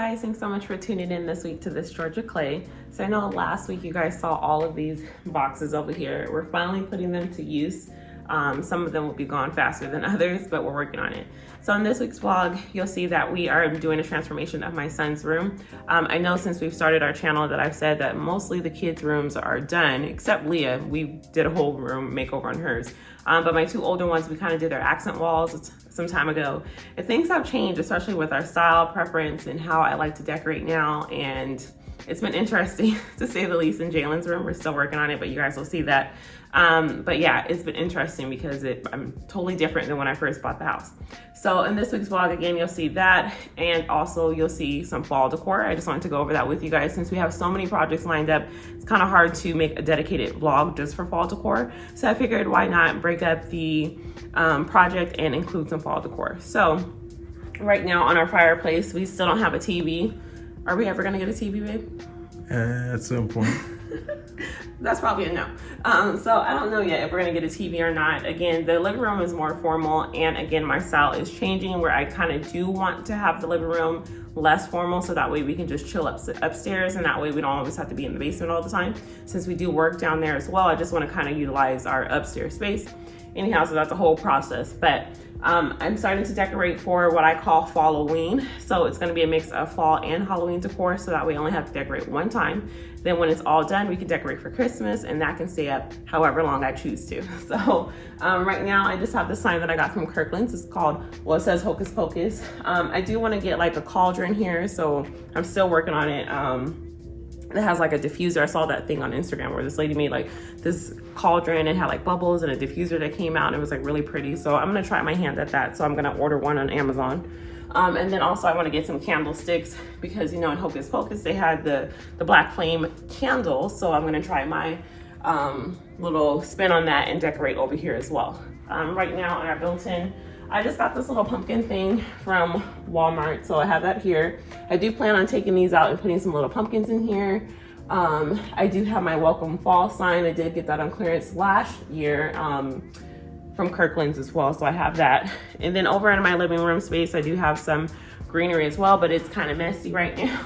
guys, thanks so much for tuning in this week to This Georgia Clay. So I know last week you guys saw all of these boxes over here. We're finally putting them to use. Some of them will be gone faster than others, but we're working on it. So in this week's vlog, you'll see that we are doing a transformation of my son's room. I know since we've started our channel that I've said that mostly the kids' rooms are done, except Leah. We did a whole room makeover on hers. But my two older ones, we kind of did their accent walls some time ago. And things have changed, especially with our style preference and how I like to decorate now. And it's been interesting to say the least in Jalen's room. We're still working on it, but you guys will see that. But yeah, it's been interesting because I'm totally different than when I first bought the house. So in this week's vlog, again, you'll see that, and also you'll see some fall decor. I just wanted to go over that with you guys since we have so many projects lined up. It's kind of hard to make a dedicated vlog just for fall decor. So I figured why not break up the project and include some fall decor. So right now on our fireplace, we still don't have a TV. Are we ever gonna get a TV, babe? At some point. That's probably a no. So I don't know yet if we're gonna get a TV or not. Again, the living room is more formal, and again, my style is changing where I kind of do want to have the living room less formal, so that way we can just chill upstairs, and that way we don't always have to be in the basement all the time. Since we do work down there as well, I just want to kind of utilize our upstairs space. Anyhow, so that's a whole process. But I'm starting to decorate for what I call Fall-O-Ween. So it's gonna be a mix of fall and Halloween decor, so that way I only have to decorate one time. Then when it's all done, we can decorate for Christmas, and that can stay up however long I choose to. So right now I just have this sign that I got from Kirkland's. It's called, well, it says Hocus Pocus. I do wanna get like a cauldron here, so I'm still working on it. It has like a diffuser. I saw that thing on Instagram where this lady made like this cauldron and had like bubbles and a diffuser that came out, and it was like really pretty. So I'm gonna try my hand at that. So I'm gonna order one on Amazon. And then also I wanna get some candlesticks because, you know, in Hocus Pocus, they had the black flame candle. So I'm gonna try my little spin on that and decorate over here as well. Right now in our built-in, I just got this little pumpkin thing from Walmart, so I have that here. I do plan on taking these out and putting some little pumpkins in here. I do have my welcome fall sign. I did get that on clearance last year from Kirkland's as well, so I have that. And then over in my living room space, I do have some greenery as well, but it's kind of messy right now.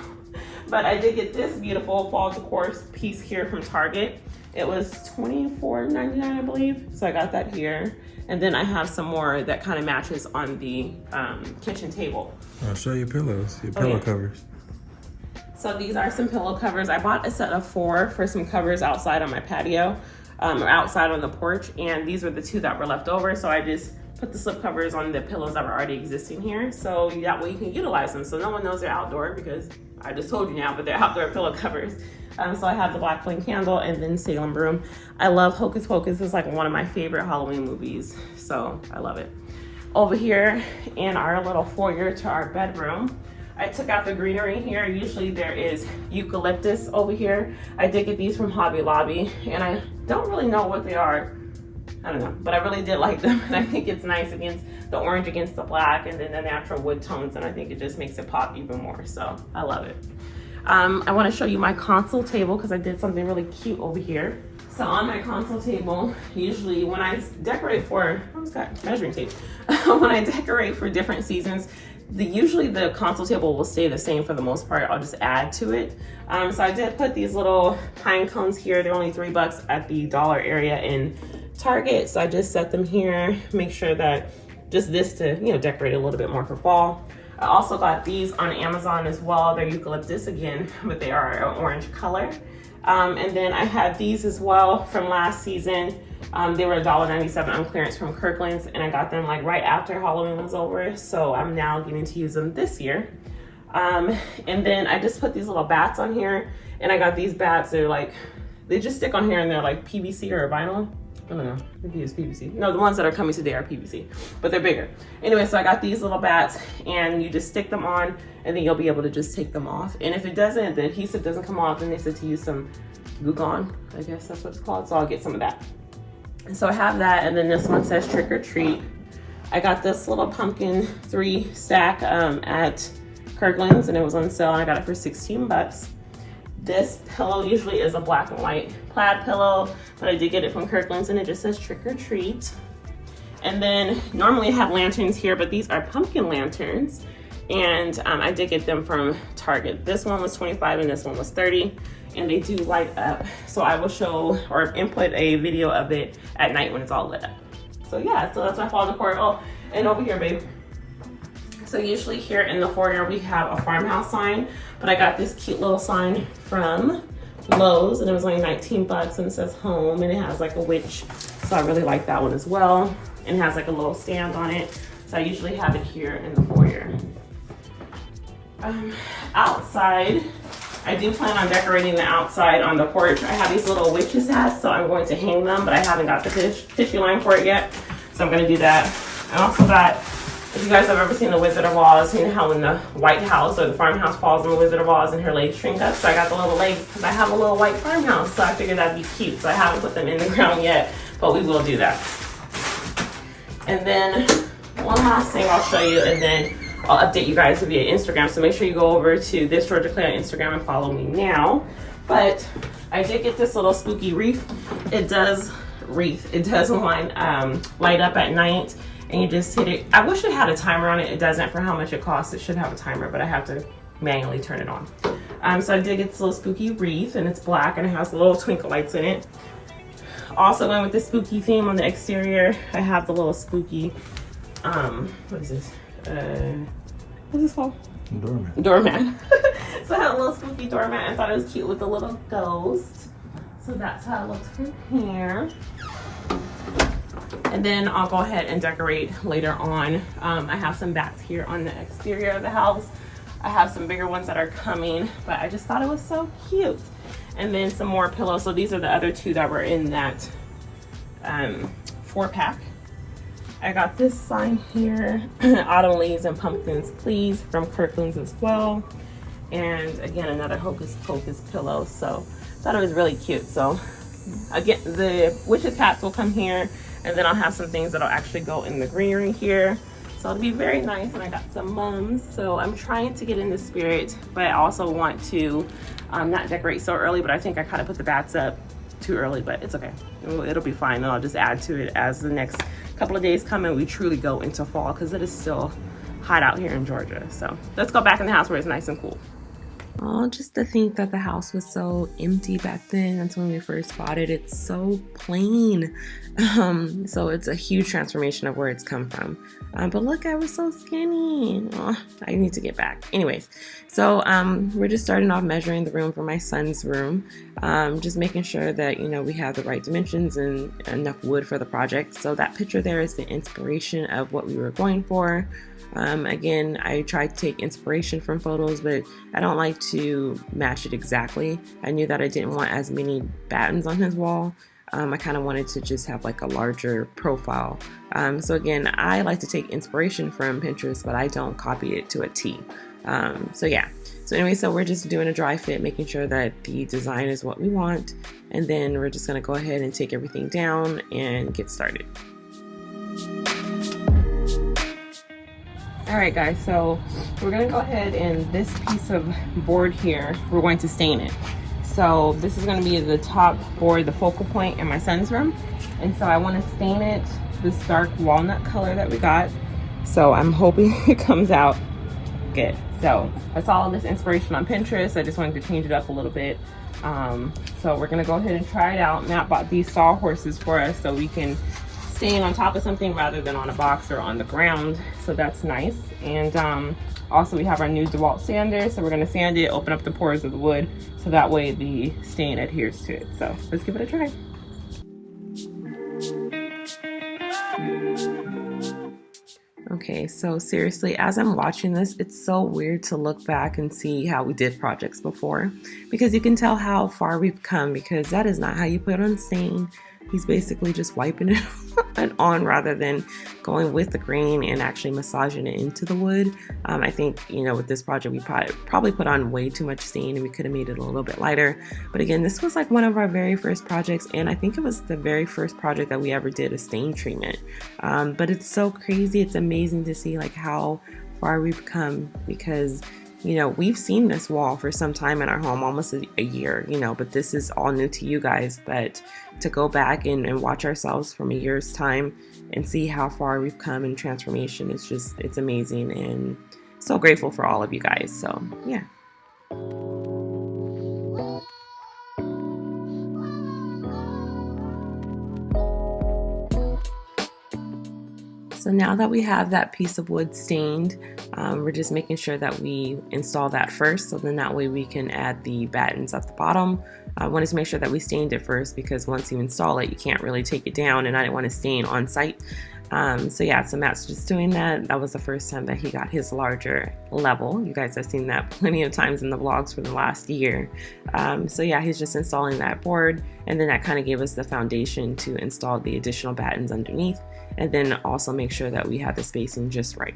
But I did get this beautiful fall decor piece here from Target. It was $24.99, I believe, so I got that here. And then I have some more that kind of matches on the kitchen table. I'll show you pillows, your pillow covers. So these are some pillow covers. I bought a set of 4 for some covers outside on my patio, or outside on the porch, and these were the 2 that were left over. So I just put the slip covers on the pillows that were already existing here, so that way you can utilize them. So no one knows they're outdoor because I just told you now, but they're outdoor pillow covers. So I have the black flame candle and then Salem broom. I love Hocus Pocus. It's like one of my favorite Halloween movies, so I love it. Over here in our little foyer to our bedroom, I took out the greenery here. Usually there is eucalyptus over here. I did get these from Hobby Lobby, and I don't really know what they are. I don't know, but I really did like them, and I think it's nice against the orange against the black, and then the natural wood tones, and I think it just makes it pop even more, so I love it. I want to show you my console table because I did something really cute over here. So on my console table, usually when I decorate for, what's that, measuring tape? When I decorate for different seasons, usually the console table will stay the same for the most part. I'll just add to it. So I did put these little pine cones here. They're only $3 at the dollar area in Target. So I just set them here, make sure that just this to, you know, decorate a little bit more for fall. I also got these on Amazon as well. They're eucalyptus again, but they are an orange color. And then I had these as well from last season. They were $1.97 on clearance from Kirkland's, and I got them like right after Halloween was over. So I'm now getting to use them this year. And then I just put these little bats on here, and I got these bats. They're like, they just stick on here and they're like PVC or vinyl. I don't know, maybe it's PVC. No, the ones that are coming today are PVC, but they're bigger. Anyway, so I got these little bats, and you just stick them on, and then you'll be able to just take them off. And if it doesn't, the adhesive doesn't come off, then they said to use some glue gun, I guess that's what it's called. So I'll get some of that. And so I have that, and then this one says trick or treat. I got this little pumpkin 3 stack at Kirkland's, and it was on sale, and I got it for 16 bucks. This pillow usually is a black and white plaid pillow, but I did get it from Kirkland's, and it just says trick or treat. And then normally I have lanterns here, but these are pumpkin lanterns. and I did get them from Target. This one was 25 and this one was 30, and they do light up. So I will show or input a video of it at night when it's all lit up. So yeah, so that's my fall decor. Oh, and over here, babe. So usually here in the foyer we have a farmhouse sign, but I got this cute little sign from Lowe's and it was only 19 bucks, and it says home, and it has like a witch. So I really like that one as well. And it has like a little stand on it. So I usually have it here in the foyer. Outside, I do plan on decorating the outside on the porch. I have these little witches hats, so I'm going to hang them, but I haven't got the tissue line for it yet. So I'm gonna do that. I also got, if you guys have ever seen the Wizard of Oz, you know how when the White House or the farmhouse falls in the Wizard of Oz and her legs shrink up? So I got the little legs because I have a little white farmhouse, so I figured that'd be cute. So I haven't put them in the ground yet, but we will do that. And then one last thing I'll show you, and then I'll update you guys via Instagram. So make sure you go over to thisgeorgiaclay on Instagram and follow me now. But I did get this little spooky wreath. It does light up at night, and you just hit it. I wish it had a timer on it. It doesn't. For how much it costs, it should have a timer, but I have to manually turn it on. So I did get this little spooky wreath, and it's black, and it has little twinkle lights in it. Also went with the spooky theme on the exterior. I have the little spooky, what is this? What's this called? Doormat. Doormat. So I had a little spooky doormat. I thought it was cute with the little ghost. So that's how it looks from here. And then I'll go ahead and decorate later on. I have some bats here on the exterior of the house. I have some bigger ones that are coming, but I just thought it was so cute. And then some more pillows. So these are the other two that were in that 4-pack. I got this sign here, Autumn Leaves and Pumpkins Please, from Kirkland's as well. And again, another Hocus Pocus pillow. So thought it was really cute. So again, the witch's hats will come here, and then I'll have some things that'll actually go in the greenery here. So it'll be very nice. And I got some mums. So I'm trying to get in the spirit, but I also want to not decorate so early, but I think I kind of put the bats up too early, but it's okay. It'll be fine, and I'll just add to it as the next couple of days come and we truly go into fall, because it is still hot out here in Georgia. So let's go back in the house where it's nice and cool. Oh, just to think that the house was so empty back then. That's when we first bought it. It's so plain. So it's a huge transformation of where it's come from. But look, I was so skinny. Oh, I need to get back. Anyways, so we're just starting off measuring the room for my son's room. Just making sure that, you know, we have the right dimensions and enough wood for the project. So that picture there is the inspiration of what we were going for. Again, I tried to take inspiration from photos, but I don't like to match it exactly. I knew that I didn't want as many battens on his wall. I kind of wanted to just have like a larger profile. So again, I like to take inspiration from Pinterest, but I don't copy it to a T. So yeah. So anyway, so we're just doing a dry fit, making sure that the design is what we want. And then we're just going to go ahead and take everything down and get started. All right, guys, so we're gonna go ahead and this piece of board here, we're going to stain it. So this is gonna be the top board, the focal point in my son's room. And so I wanna stain it this dark walnut color that we got. So I'm hoping it comes out good. So I saw all this inspiration on Pinterest. I just wanted to change it up a little bit. So we're gonna go ahead and try it out. Matt bought these sawhorses for us so we can stain on top of something rather than on a box or on the ground. So that's nice. And also we have our new DeWalt sander. So we're gonna sand it, open up the pores of the wood, so that way the stain adheres to it. So let's give it a try. Okay, so seriously, as I'm watching this, it's so weird to look back and see how we did projects before, because you can tell how far we've come, because that is not how you put on stain. He's basically just wiping it on rather than going with the grain and actually massaging it into the wood. I think, you know, with this project, we probably put on way too much stain and we could have made it a little bit lighter. But again, this was like one of our very first projects, and I think it was the very first project that we ever did a stain treatment. But it's so crazy. It's amazing to see like how far we've come, because you know, we've seen this wall for some time in our home, almost a year, you know, but this is all new to you guys. But to go back and watch ourselves from a year's time and see how far we've come in transformation, it's amazing. And so grateful for all of you guys. So yeah. So now that we have that piece of wood stained, we're just making sure that we install that first, so then that way we can add the battens at the bottom. I wanted to make sure that we stained it first because once you install it, you can't really take it down, and I didn't want to stain on site. So yeah, so Matt's just doing that. That was the first time that he got his larger level. You guys have seen that plenty of times in the vlogs for the last year. So yeah, he's just installing that board, and then that kind of gave us the foundation to install the additional battens underneath, and then also make sure that we have the spacing just right.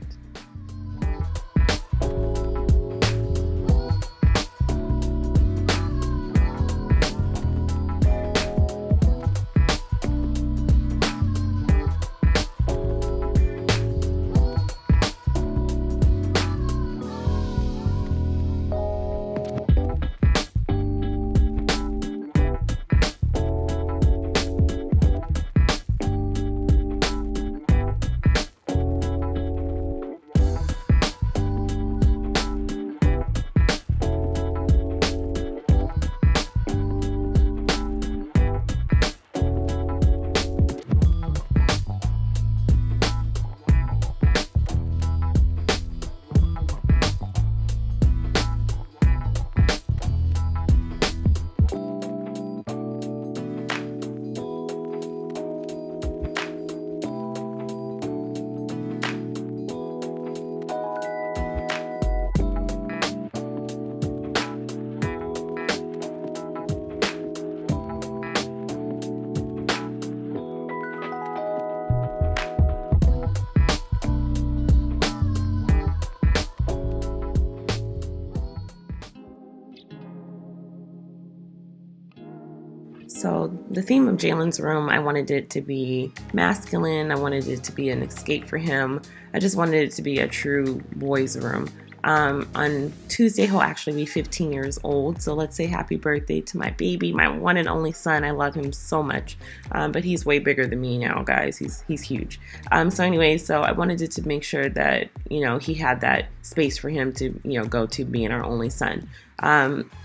So the theme of Jalen's room, I wanted it to be masculine. I wanted it to be an escape for him. I just wanted it to be a true boys' room. On Tuesday, he'll actually be 15 years old. So let's say happy birthday to my baby, my one and only son. I love him so much. But he's way bigger than me now, guys. He's huge. So anyway, so I wanted it to make sure that, you know, he had that space for him to, you know, go to being our only son.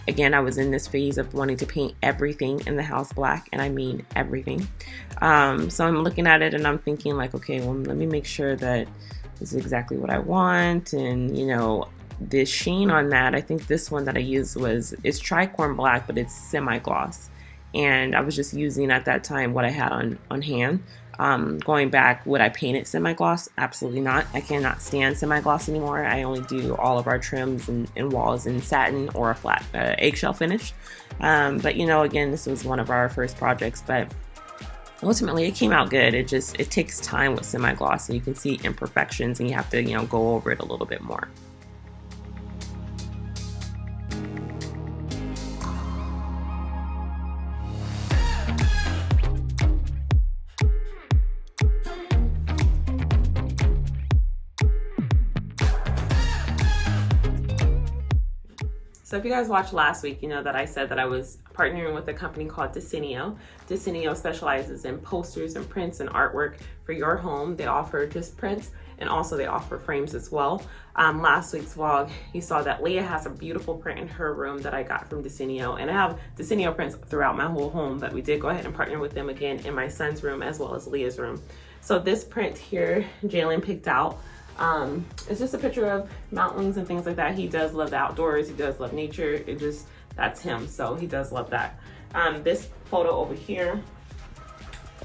Again, I was in this phase of wanting to paint everything in the house black, and I mean everything. So I'm looking at it and I'm thinking like, okay, well, let me make sure that this is exactly what I want. And, you know, this sheen on that, I think this one that I used it's tricorn black, but it's semi-gloss. And I was just using at that time what I had on hand. Going back, would I paint it semi-gloss? Absolutely not. I cannot stand semi-gloss anymore. I only do all of our trims and walls in satin or a flat eggshell finish. But you know, again, this was one of our first projects, but ultimately it came out good. It takes time with semi-gloss, and you can see imperfections, and you have to, you know, go over it a little bit more. So if you guys watched last week, you know that I said that I was partnering with a company called Decenio. Decenio specializes in posters and prints and artwork for your home. They offer just prints, and also they offer frames as well. Last week's vlog, you saw that Leah has a beautiful print in her room that I got from Decenio, and I have Decenio prints throughout my whole home, but we did go ahead and partner with them again in my son's room as well as Leah's room. So this print here, Jalen picked out. It's just a picture of mountains and things like that. He does love the outdoors. He does love nature. That's him. So he does love that. This photo over here,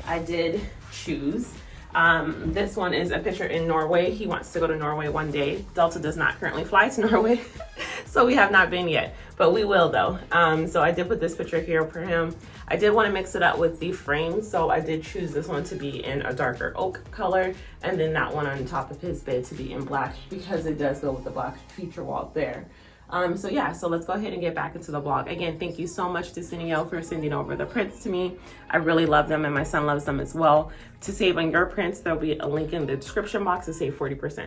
I did choose. This one is a picture in Norway. He wants to go to Norway one day. Delta does not currently fly to Norway, so we have not been yet, but we will though. So I did put this picture here for him. I did want to mix it up with the frame, so I did choose this one to be in a darker oak color, and then that one on top of his bed to be in black, because it does go with the black feature wall there. So yeah, so let's go ahead and get back into the vlog. Again, thank you so much to Decenio for sending over the prints to me. I really love them, and my son loves them as well. To save on your prints, there'll be a link in the description box to save 40%.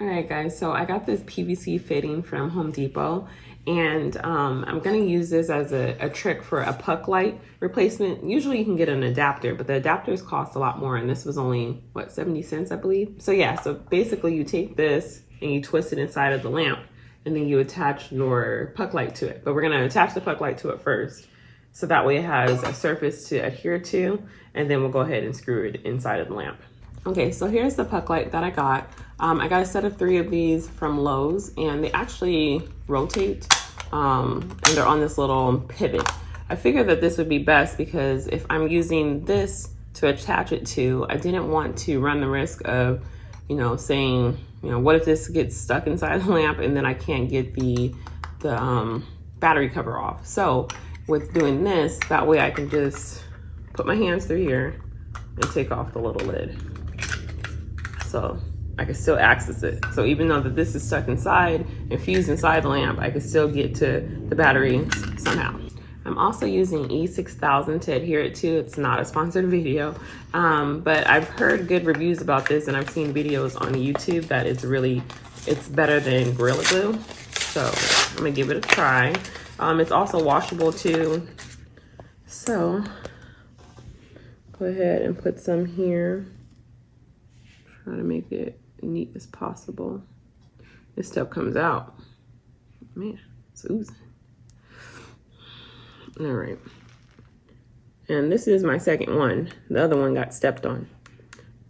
All right, guys, so I got this PVC fitting from Home Depot, and I'm gonna use this as a trick for a puck light replacement. Usually you can get an adapter, but the adapters cost a lot more, and this was only, what, 70 cents, I believe? So yeah, so basically you take this and you twist it inside of the lamp, and then you attach your puck light to it. But we're gonna attach the puck light to it first, so that way it has a surface to adhere to, and then we'll go ahead and screw it inside of the lamp. Okay, so here's the puck light that I got. I got a set of 3 of these from Lowe's, and they actually rotate, and they're on this little pivot. I figured that this would be best because if I'm using this to attach it to, I didn't want to run the risk of, you know, saying, you know, what if this gets stuck inside the lamp and then I can't get the battery cover off. So with doing this, that way I can just put my hands through here and take off the little lid. So I can still access it. So even though that this is stuck inside and fused inside the lamp, I can still get to the battery somehow. I'm also using E6000 to adhere it to. It's not a sponsored video, but I've heard good reviews about this, and I've seen videos on YouTube that it's better than Gorilla Glue. So I'm gonna give it a try. It's also washable too. So go ahead and put some here. Try to make it neat as possible. This stuff comes out. Man, it's oozing. All right. And this is my second one. The other one got stepped on.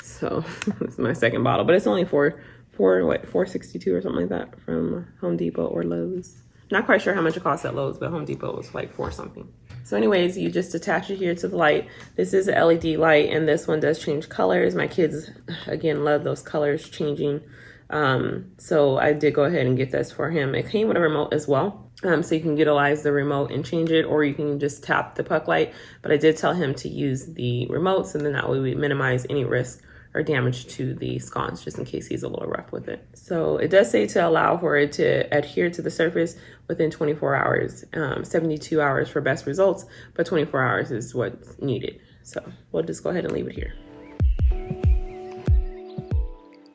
So this is my second bottle, but it's only $4.62 or something like that from Home Depot or Lowe's. Not quite sure how much it costs at Lowe's, but Home Depot was like $4 something. So anyways, you just attach it here to the light. This is an LED light, and this one does change colors. My kids, again, love those colors changing. So I did go ahead and get this for him. It came with a remote as well. So you can utilize the remote and change it, or you can just tap the puck light. But I did tell him to use the remotes, and then that way we minimize any risk or damage to the sconce, just in case he's a little rough with it. So it does say to allow for it to adhere to the surface within 24 hours, 72 hours for best results, but 24 hours is what's needed. So we'll just go ahead and leave it here.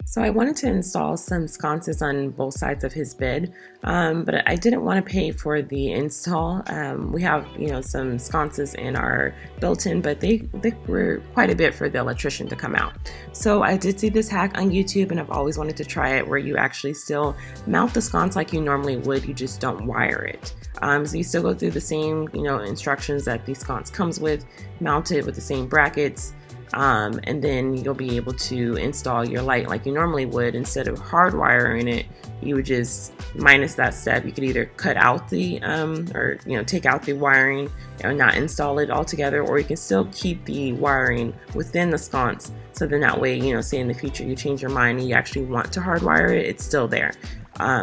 So I wanted to install some sconces on both sides of his bed, but I didn't want to pay for the install. We have, you know, some sconces in our built-in, but they were quite a bit for the electrician to come out. So I did see this hack on YouTube, and I've always wanted to try it, where you actually still mount the sconce like you normally would, you just don't wire it. So you still go through the same, you know, instructions that the sconce comes with, mount it with the same brackets, and then you'll be able to install your light like you normally would. Instead of hardwiring it, you would just minus that step. You could either cut out the or, you know, take out the wiring and not install it altogether, or you can still keep the wiring within the sconce. So then that way, you know, say in the future you change your mind and you actually want to hardwire it, it's still there.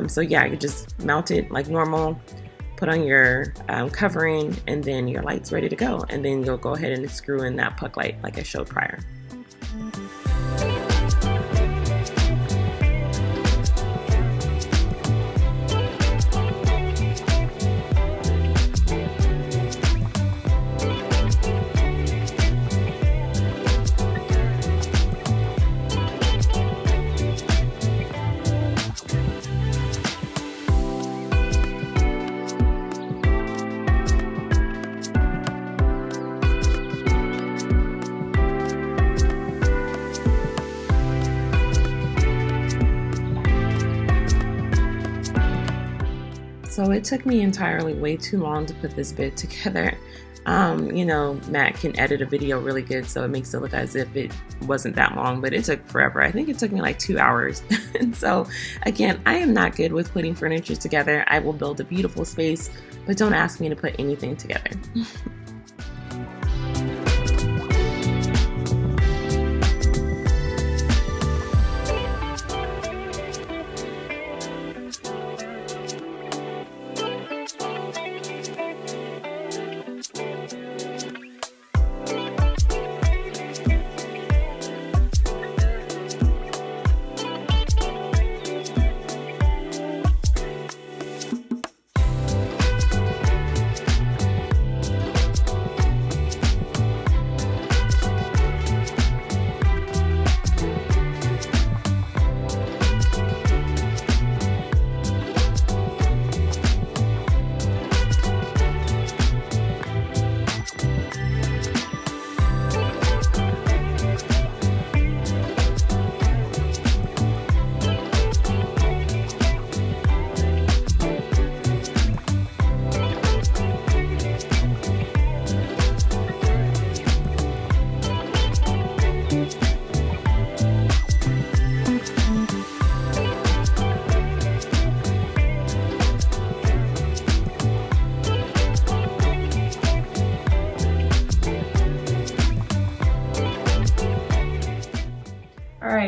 So yeah, you just mount it like normal, put on your covering, and then your light's ready to go. And then you'll go ahead and screw in that puck light like I showed prior. So it took me entirely way too long to put this bed together. You know, Matt can edit a video really good, so it makes it look as if it wasn't that long, but it took forever. I think it took me like 2 hours. And so again, I am not good with putting furniture together. I will build a beautiful space, but don't ask me to put anything together.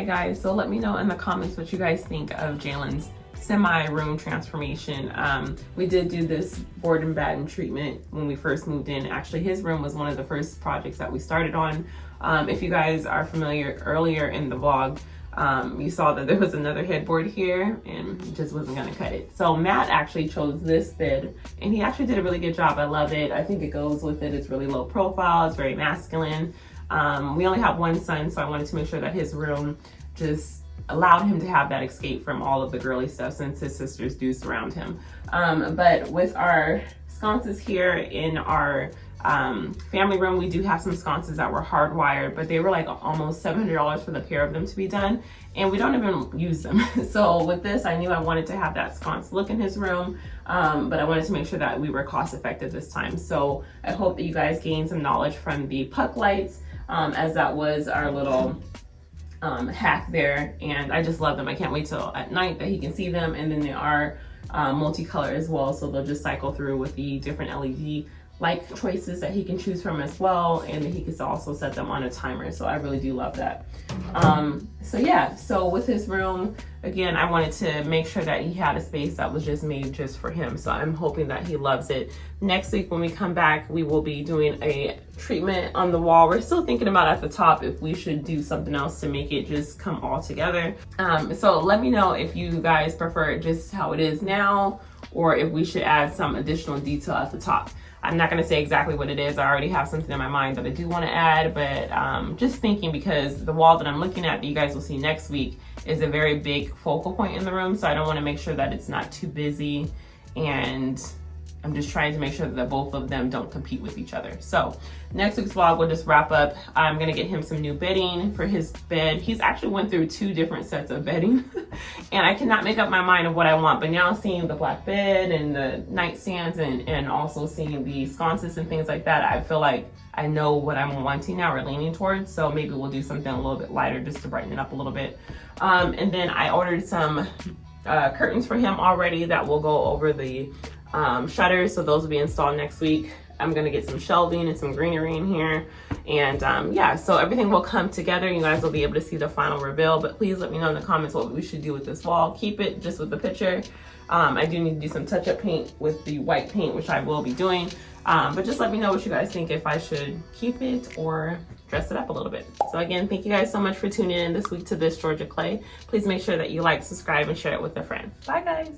guys, so let me know in the comments what you guys think of Jalen's semi-room transformation. We did do this board and batten treatment when we first moved in. Actually, his room was one of the first projects that we started on. If you guys are familiar, earlier in the vlog, you saw that there was another headboard here and it just wasn't gonna cut it. So Matt actually chose this bed and he actually did a really good job. I love it. I think it goes with it. It's really low profile. It's very masculine. We only have one son, so I wanted to make sure that his room just allowed him to have that escape from all of the girly stuff since his sisters do surround him. But with our sconces here in our family room, we do have some sconces that were hardwired, but they were like almost $700 for the pair of them to be done, and we don't even use them. So with this, I knew I wanted to have that sconce look in his room, but I wanted to make sure that we were cost effective this time. So I hope that you guys gained some knowledge from the puck lights, as that was our little hack there, and I just love them. I can't wait till at night that he can see them. And then they are multicolor as well, so they'll just cycle through with the different LED light choices that he can choose from as well, and then he can also set them on a timer. So I really do love that. So yeah, so with his room, again, I wanted to make sure that he had a space that was just made just for him. So I'm hoping that he loves it. Next week when we come back, we will be doing a treatment on the wall. We're still thinking about at the top if we should do something else to make it just come all together. So let me know if you guys prefer it just how it is now, or if we should add some additional detail at the top. I'm not going to say exactly what it is. I already have something in my mind that I do want to add, but just thinking, because the wall that I'm looking at that you guys will see next week is a very big focal point in the room. So I don't want to make sure that it's not too busy, and I'm just trying to make sure that both of them don't compete with each other. So next week's vlog, we'll just wrap up. I'm going to get him some new bedding for his bed. He's actually went through 2 different sets of bedding and I cannot make up my mind of what I want. But now seeing the black bed and the nightstands and also seeing the sconces and things like that, I feel like I know what I'm wanting now or leaning towards. So maybe we'll do something a little bit lighter just to brighten it up a little bit. And then I ordered some curtains for him already that will go over the shutters, so those will be installed next week. I'm gonna get some shelving and some greenery in here, and yeah, so everything will come together. You guys will be able to see the final reveal, but please let me know in the comments what we should do with this wall. Keep it just with the picture. I do need to do some touch-up paint with the white paint, which I will be doing, but just let me know what you guys think, if I should keep it or dress it up a little bit. So again, thank you guys so much for tuning in this week to This Georgia Clay. Please make sure that you like, subscribe, and share it with a friend. Bye guys.